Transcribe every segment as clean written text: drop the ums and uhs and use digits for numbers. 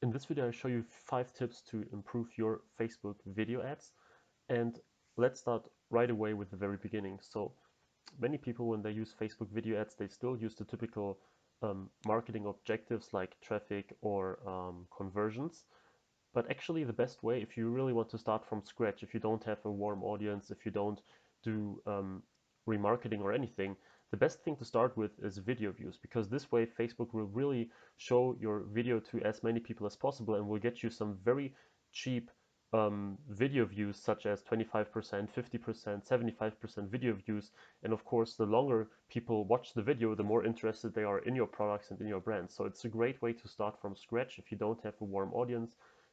In this video, I show you 5 tips to improve your Facebook video ads. And let's start right away with the very beginning. So many people, when they use Facebook video ads, they still use the typical marketing objectives like traffic or conversions. But actually the best way, if you really want to start from scratch, if you don't have a warm audience, if you don't do remarketing or anything, the best thing to start with is video views, because this way Facebook will really show your video to as many people as possible and will get you some very cheap video views, such as 25%, 50%, 75% video views. And of course, the longer people watch the video, the more interested they are in your products and in your brand. So it's a great way to start from scratch if you don't have a warm audience,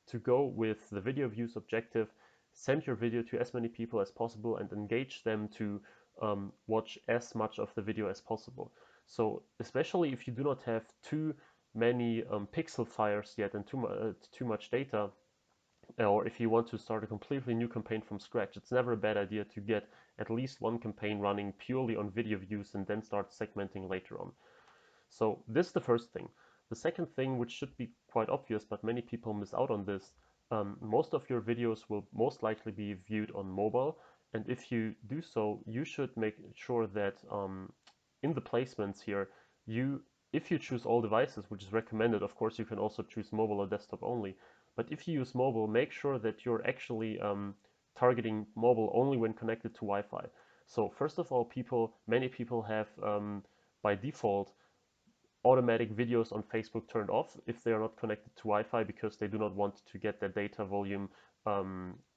to go with the video views objective, send your video to as many people as possible and engage them to watch as much of the video as possible. So especially if you do not have too many pixel fires yet and too much data, or if you want to start a completely new campaign from scratch, it's never a bad idea to get at least one campaign running purely on video views and then start segmenting later on. So this is the first thing. The second thing, which should be quite obvious, but many people miss out on this, most of your videos will most likely be viewed on mobile. And if you do so, you should make sure that in the placements here, if you choose all devices, which is recommended, of course, you can also choose mobile or desktop only. But if you use mobile, make sure that you're actually targeting mobile only when connected to Wi-Fi. So first of all, many people have by default automatic videos on Facebook turned off if they are not connected to Wi-Fi, because they do not want to get their data volume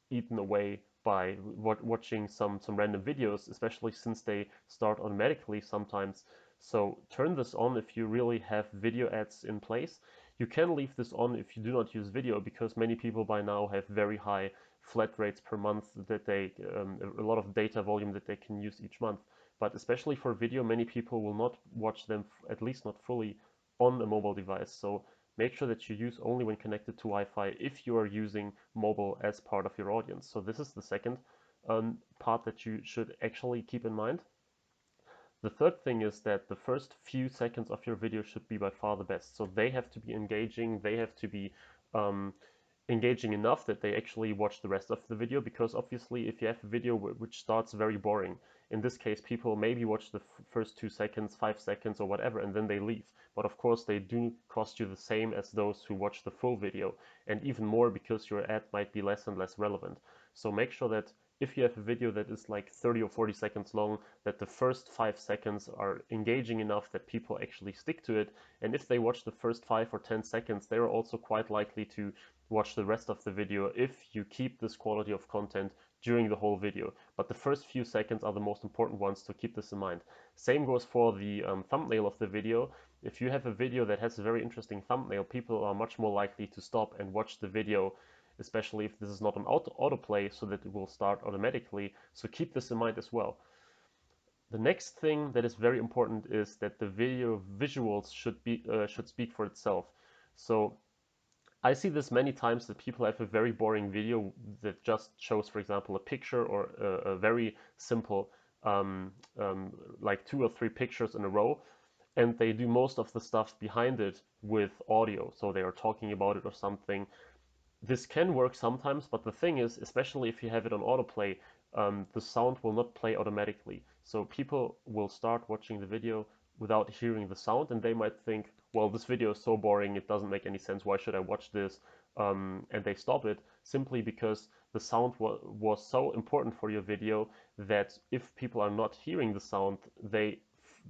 eaten away by watching some random videos, especially since they start automatically sometimes. So turn this on if you really have video ads in place. You can leave this on if you do not use video, because many people by now have very high flat rates per month, that they a lot of data volume that they can use each month. But especially for video, many people will not watch them, at least not fully, on a mobile device. So make sure that you use only when connected to Wi-Fi if you are using mobile as part of your audience. So this is the second part that you should actually keep in mind. The third thing is that the first few seconds of your video should be by far the best. So they have to be engaging, they have to be um, engaging enough that they actually watch the rest of the video, because obviously if you have a video which starts very boring, in this case people maybe watch the first 2 seconds, 5 seconds or whatever, and then they leave. But of course they do cost you the same as those who watch the full video, and even more, because your ad might be less and less relevant. So make sure that if you have a video that is like 30 or 40 seconds long, that the first 5 seconds are engaging enough that people actually stick to it. And if they watch the first 5 or 10 seconds, they are also quite likely to watch the rest of the video if you keep this quality of content during the whole video. But the first few seconds are the most important ones, to keep this in mind. Same goes for the thumbnail of the video. If you have a video that has a very interesting thumbnail, people are much more likely to stop and watch the video, especially if this is not an autoplay, so that it will start automatically. So keep this in mind as well. The next thing that is very important is that the video visuals should speak for itself. So I see this many times, that people have a very boring video that just shows, for example, a picture or a very simple, like 2 or 3 pictures in a row, and they do most of the stuff behind it with audio. So they are talking about it or something. This can work sometimes, but the thing is, especially if you have it on autoplay, the sound will not play automatically. So people will start watching the video without hearing the sound, and they might think, well, this video is so boring, it doesn't make any sense, why should I watch this? And they stop it simply because the sound was so important for your video that if people are not hearing the sound, they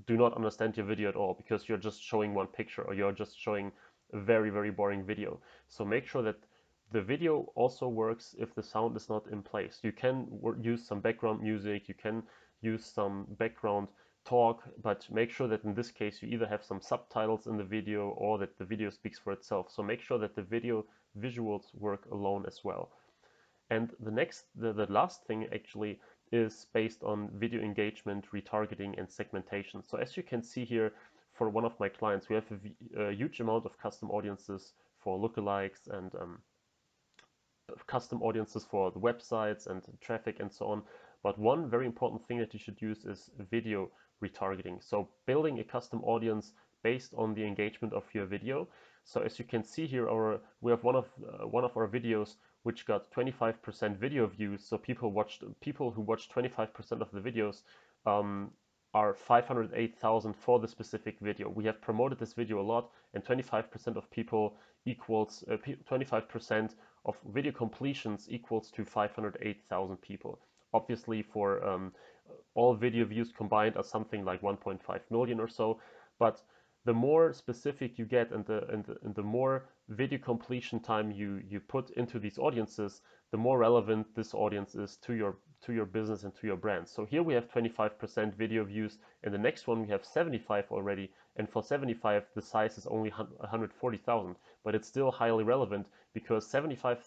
do not understand your video at all, because you're just showing one picture, or you're just showing a very, very boring video. So make sure that the video also works if the sound is not in place. You can use some background music, you can use some background talk, but make sure that in this case you either have some subtitles in the video, or that the video speaks for itself. So make sure that the video visuals work alone as well. And the last thing actually is based on video engagement, retargeting, and segmentation. So as you can see here, for one of my clients, we have a huge amount of custom audiences for lookalikes, and custom audiences for the websites and traffic and so on. But one very important thing that you should use is video retargeting. So building a custom audience based on the engagement of your video. So as you can see here, we have one of our videos which got 25% video views. So people who watched 25% of the videos um, are 508,000 for the specific video. We have promoted this video a lot, and 25% of people equals 25% of video completions equals to 508,000 people. Obviously, for all video views combined are something like 1.5 million or so, but the more specific you get and the more video completion time you put into these audiences, the more relevant this audience is to your business and to your brand. So here we have 25% video views, and the next one we have 75 already, and for 75 the size is only 140,000, but it's still highly relevant because 75,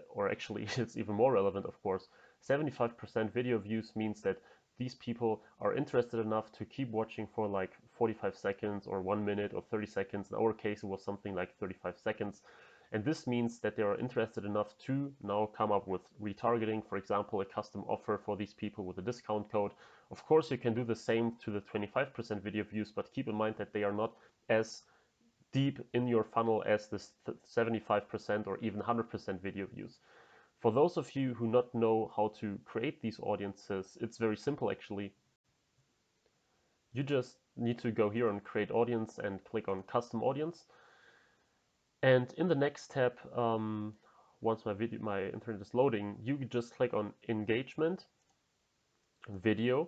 or actually it's even more relevant, of course. 75% video views means that these people are interested enough to keep watching for like 45 seconds or 1 minute or 30 seconds. In our case, it was something like 35 seconds. And this means that they are interested enough to now come up with retargeting, for example, a custom offer for these people with a discount code. Of course, you can do the same to the 25% video views, but keep in mind that they are not as deep in your funnel as this 75% or even 100% video views. For those of you who not know how to create these audiences, it's very simple actually. You just need to go here on create audience and click on custom audience. And in the next tab, once my internet is loading, you just click on engagement, video,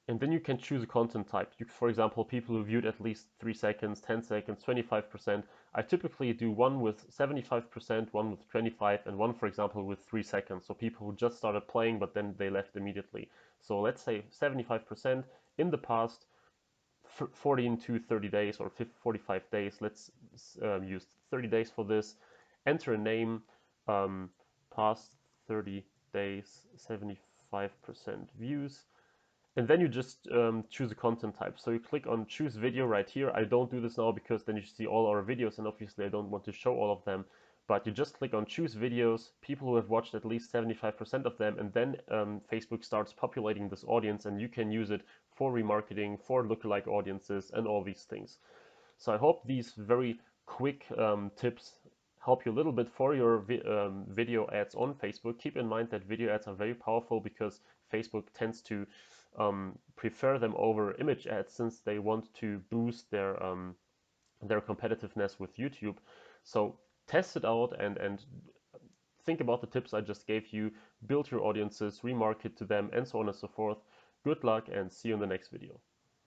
and then you can choose a content type. For example, people who viewed at least 3 seconds, 10 seconds, 25%. I typically do one with 75%, one with 25, and one, for example, with 3 seconds. So people who just started playing, but then they left immediately. So let's say 75% in the past 14 to 30 days or 45 days. Let's use 30 days for this. Enter a name, past 30 days, 75% views. And then you just choose a content type. So you click on choose video right here. I don't do this now because then you see all our videos, and obviously I don't want to show all of them. But you just click on choose videos, people who have watched at least 75% of them, and then Facebook starts populating this audience, and you can use it for remarketing, for lookalike audiences, and all these things. So I hope these very quick tips help you a little bit for your video ads on Facebook. Keep in mind that video ads are very powerful because Facebook tends to prefer them over image ads, since they want to boost their competitiveness with YouTube. So test it out and think about the tips I just gave you, build your audiences, remarket to them, and so on and so forth. Good luck and see you in the next video.